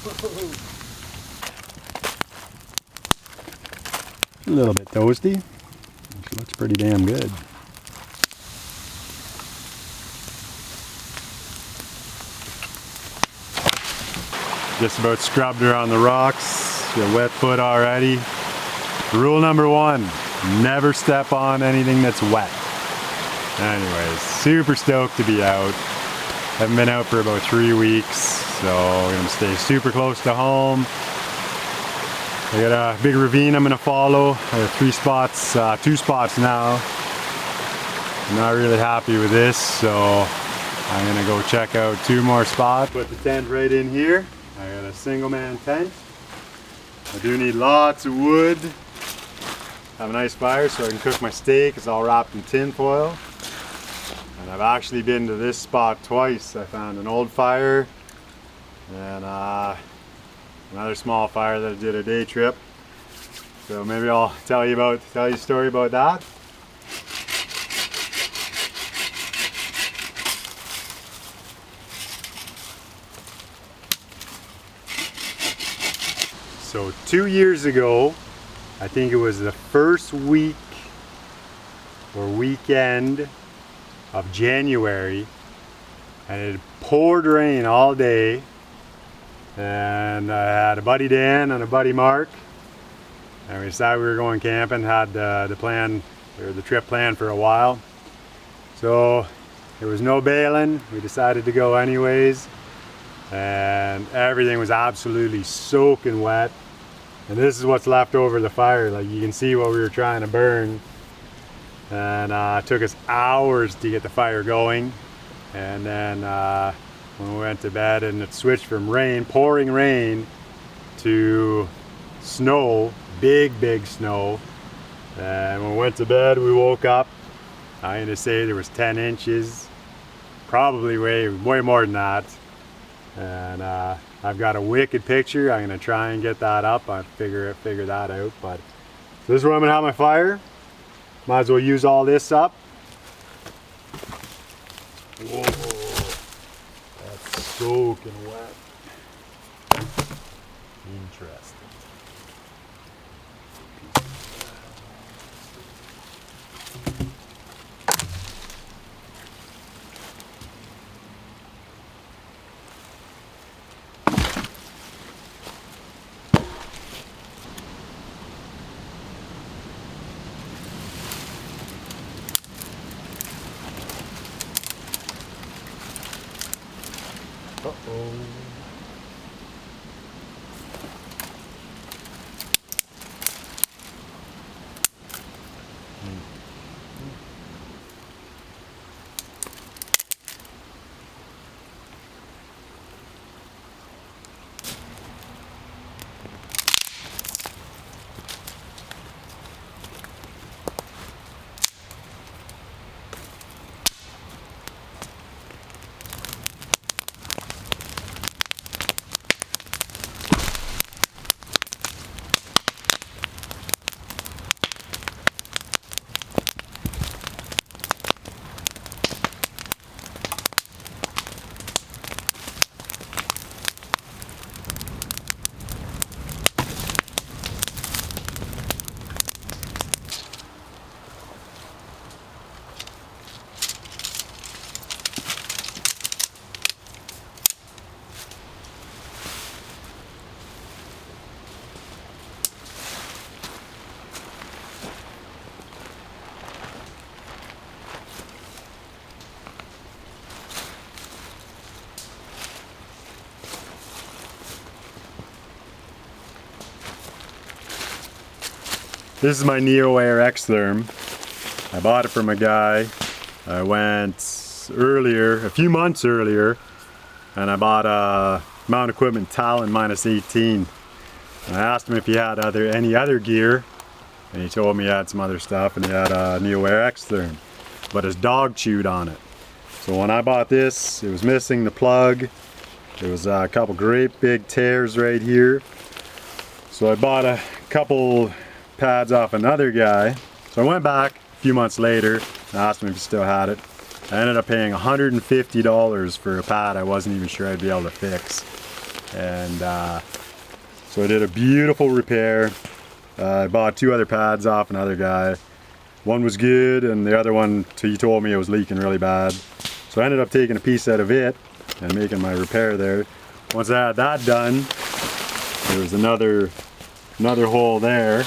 A little bit toasty. It looks pretty damn good. Just about scrubbed her on the rocks. Got wet foot already. Rule number 1, never step on anything that's wet. Anyways, super stoked to be out. Haven't been out for about 3 weeks, so I'm gonna stay super close to home. I got a big ravine I'm gonna follow. I got 2 spots now. I'm not really happy with this, so I'm gonna go check out 2 more spots. Put the tent right in here. I got a single man tent. I do need lots of wood. Have a nice fire so I can cook my steak. It's all wrapped in tin foil. And I've actually been to this spot twice. I found an old fire and another small fire that I did a day trip. So maybe I'll tell you a story about that. So 2 years ago, I think it was the first week or weekend of January, and it poured rain all day, and I had a buddy Dan and a buddy Mark, and we decided we were going camping. Had the plan or the trip planned for a while, so there was no bailing. We decided to go anyways, and everything was absolutely soaking wet. And this is what's left over the fire. Like, you can see what we were trying to burn. And it took us hours to get the fire going. And then when we went to bed, and it switched from pouring rain, to snow, big snow. And when we went to bed, we woke up, I'm gonna say there was 10 inches, probably way more than that. And I've got a wicked picture. I'm gonna try and get that up. I figure that out. But so this is where I'm gonna have my fire. Might as well use all this up. Whoa, that's soaking wet. Interesting. Uh-oh. This is my NeoAir X-Therm. I bought it from a guy. I went a few months earlier, and I bought a Mount Equipment Talon -18. And I asked him if he had any other gear, and he told me he had some other stuff, and he had a NeoAir X-Therm, but his dog chewed on it. So when I bought this, it was missing the plug. There was a couple great big tears right here. So I bought a couple pads off another guy. So I went back a few months later and asked him if he still had it. I ended up paying $150 for a pad I wasn't even sure I'd be able to fix. And so I did a beautiful repair. I bought 2 other pads off another guy. One was good and the other one, he told me it was leaking really bad. So I ended up taking a piece out of it and making my repair there. Once I had that done, there was another hole there.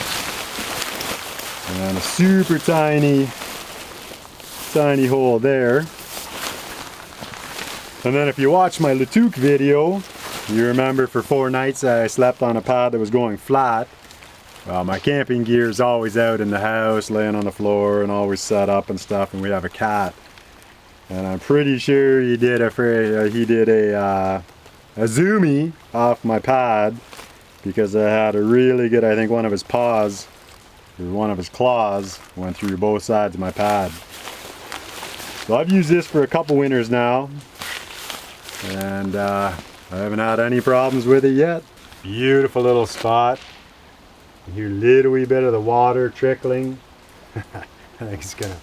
And a super tiny hole there. And then if you watch my Latuque video, you remember for 4 nights I slept on a pad that was going flat. My camping gear is always out in the house, laying on the floor and always set up and stuff, and we have a cat. And I'm pretty sure he did a zoomie off my pad because I had a really good, I think one of his paws, or one of his claws, went through both sides of my pad. So I've used this for a couple winters now, and I haven't had any problems with it yet. Beautiful little spot. You hear a little wee bit of the water trickling. I think it's gonna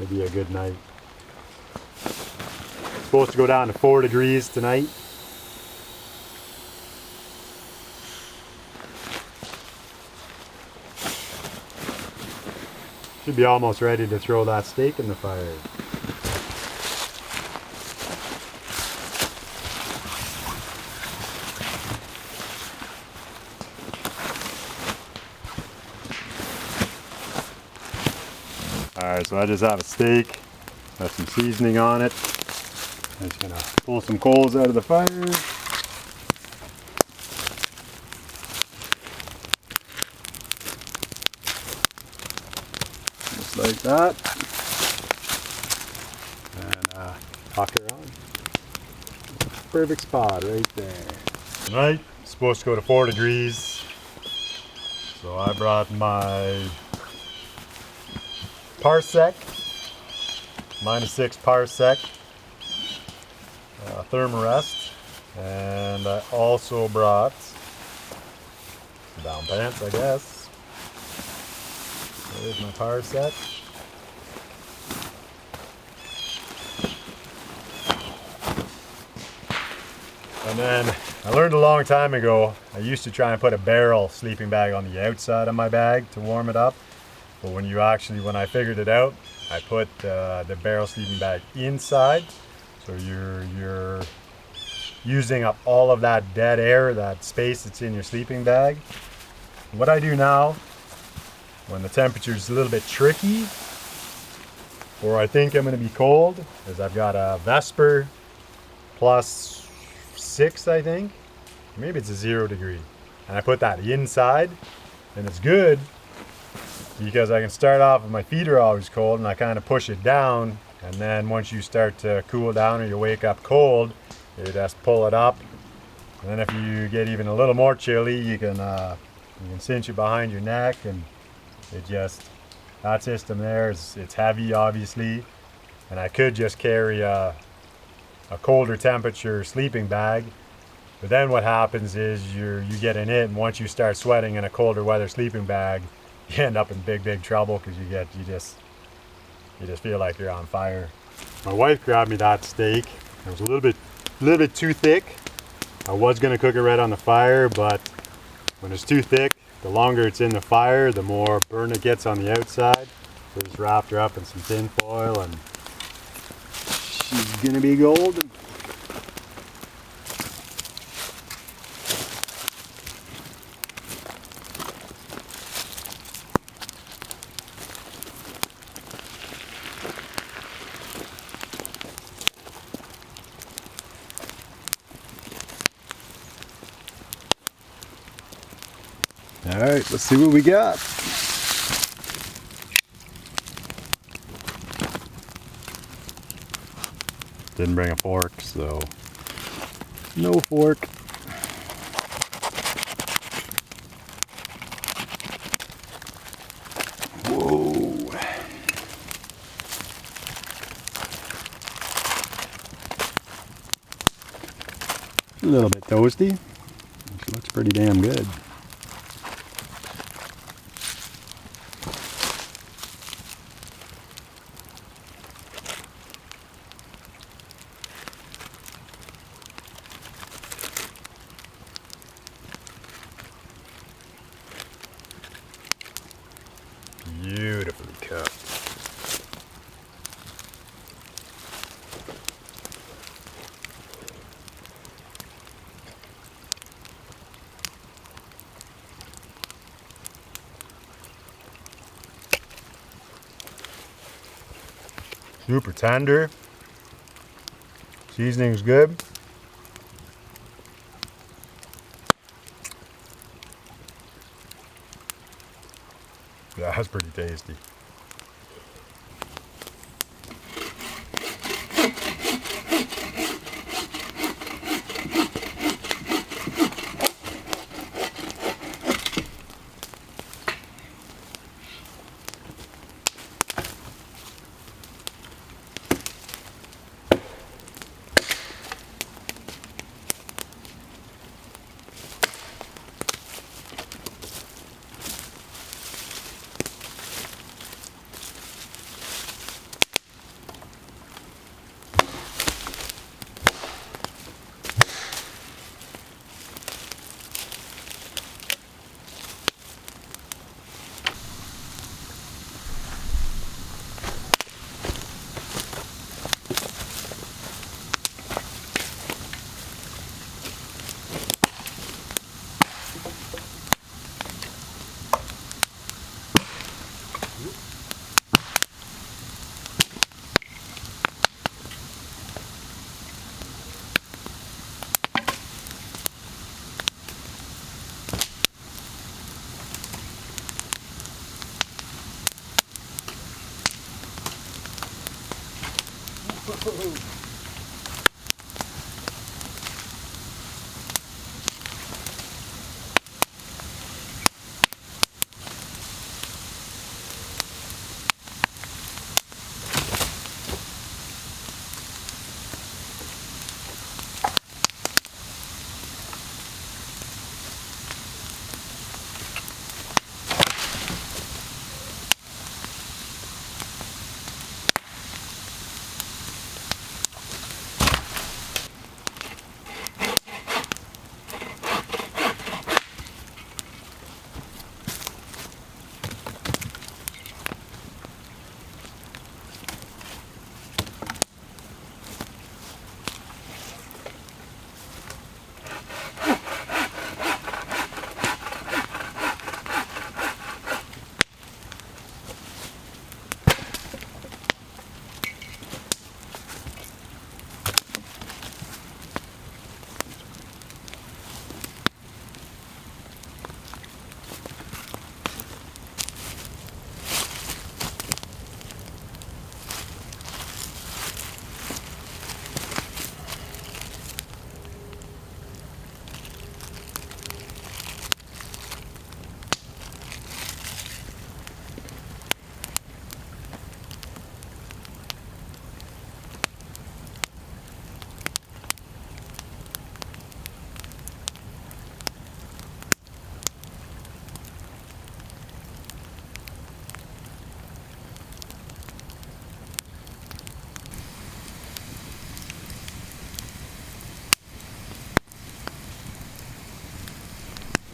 be a good night. It's supposed to go down to 4 degrees tonight. Should be almost ready to throw that steak in the fire. Alright, so I just have a steak, got some seasoning on it. I'm just gonna pull some coals out of the fire. Just like that. And tuck her on. Perfect spot right there. Tonight, it's supposed to go to 4 degrees. So I brought my Parsec, -6 Parsec Thermarest, and I also brought down pants, I guess. There's my Parsec. And then I learned a long time ago, I used to try and put a barrel sleeping bag on the outside of my bag to warm it up. But when I figured it out, I put the barrel sleeping bag inside. So you're using up all of that dead air, that space that's in your sleeping bag. What I do now, when the temperature is a little bit tricky, or I think I'm going to be cold, is I've got a Vesper +6, I think. Maybe it's a 0 degree. And I put that inside, and it's good because I can start off with my feet are always cold and I kind of push it down, and then once you start to cool down or you wake up cold, you just pull it up. And then if you get even a little more chilly, you can cinch it behind your neck, and it just, that system there is, it's heavy obviously, and I could just carry a colder temperature sleeping bag. But then what happens is you get in it, and once you start sweating in a colder weather sleeping bag, you end up in big trouble because you just feel like you're on fire. My wife grabbed me that steak. It was a little bit too thick. I was gonna cook it right on the fire, but when it's too thick, the longer it's in the fire, the more burn it gets on the outside. So I just wrapped her up in some tin foil, and she's gonna be golden. All right, let's see what we got. Didn't bring a fork, so no fork. Whoa. A little bit toasty. She looks pretty damn good. Super tender. Seasoning's good. Yeah, that's pretty tasty.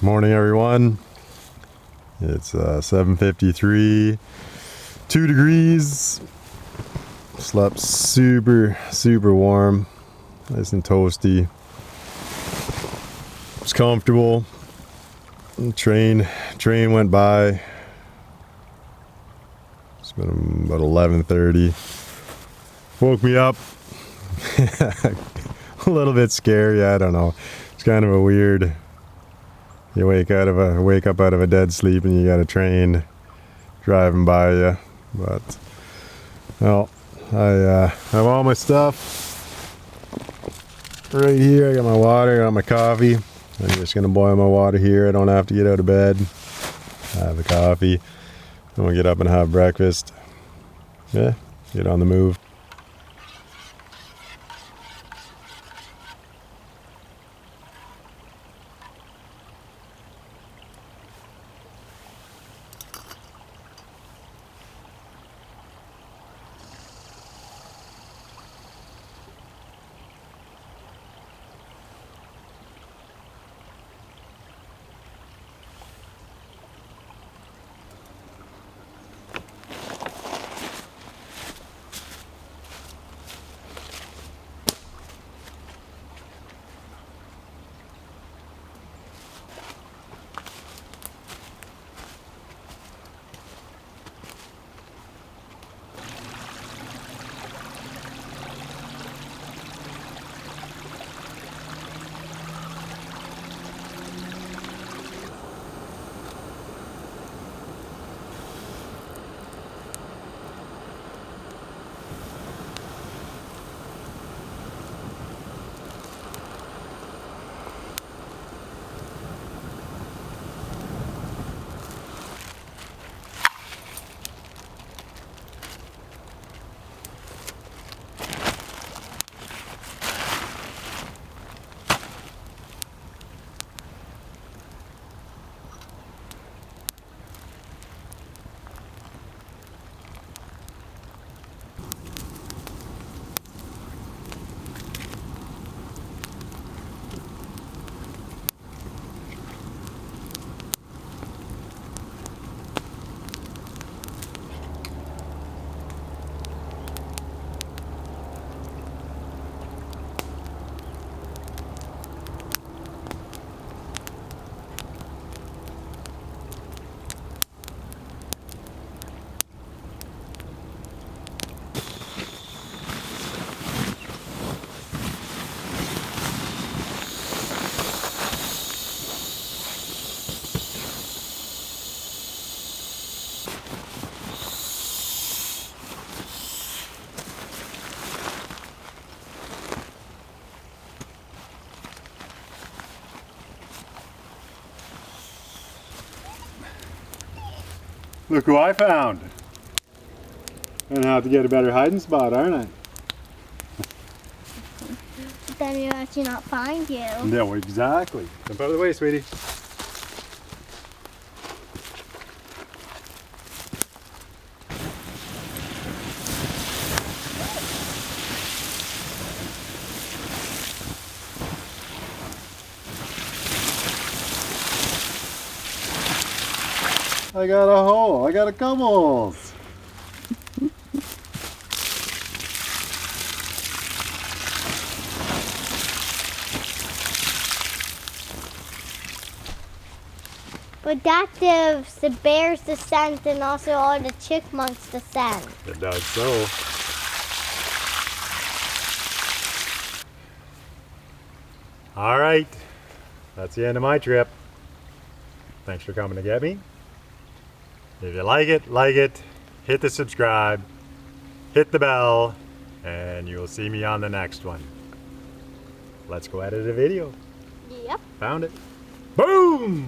Morning, everyone. It's 7:53, 2 degrees. Slept super warm, nice and toasty. It's comfortable. Train went by. It's been about 11:30. Woke me up. A little bit scary. I don't know. It's kind of a weird. You wake up out of a dead sleep and you got a train driving by you. But well, I have all my stuff right here. I got my water, I got my coffee. I'm just gonna boil my water here. I don't have to get out of bed. I have a coffee. I'm gonna get up and have breakfast. Yeah, get on the move. Look who I found. I'm gonna have to get a better hiding spot, aren't I? Then you actually not find you. No, exactly. Jump out of the way, sweetie. I got a hole. I got a couple holes. But that gives the bears the scent and also all the chipmunks the scent. It does so. All right. That's the end of my trip. Thanks for coming to get me. If you like it, hit the subscribe, hit the bell, and you will see me on the next one. Let's go edit a video. Yep. Found it. Boom!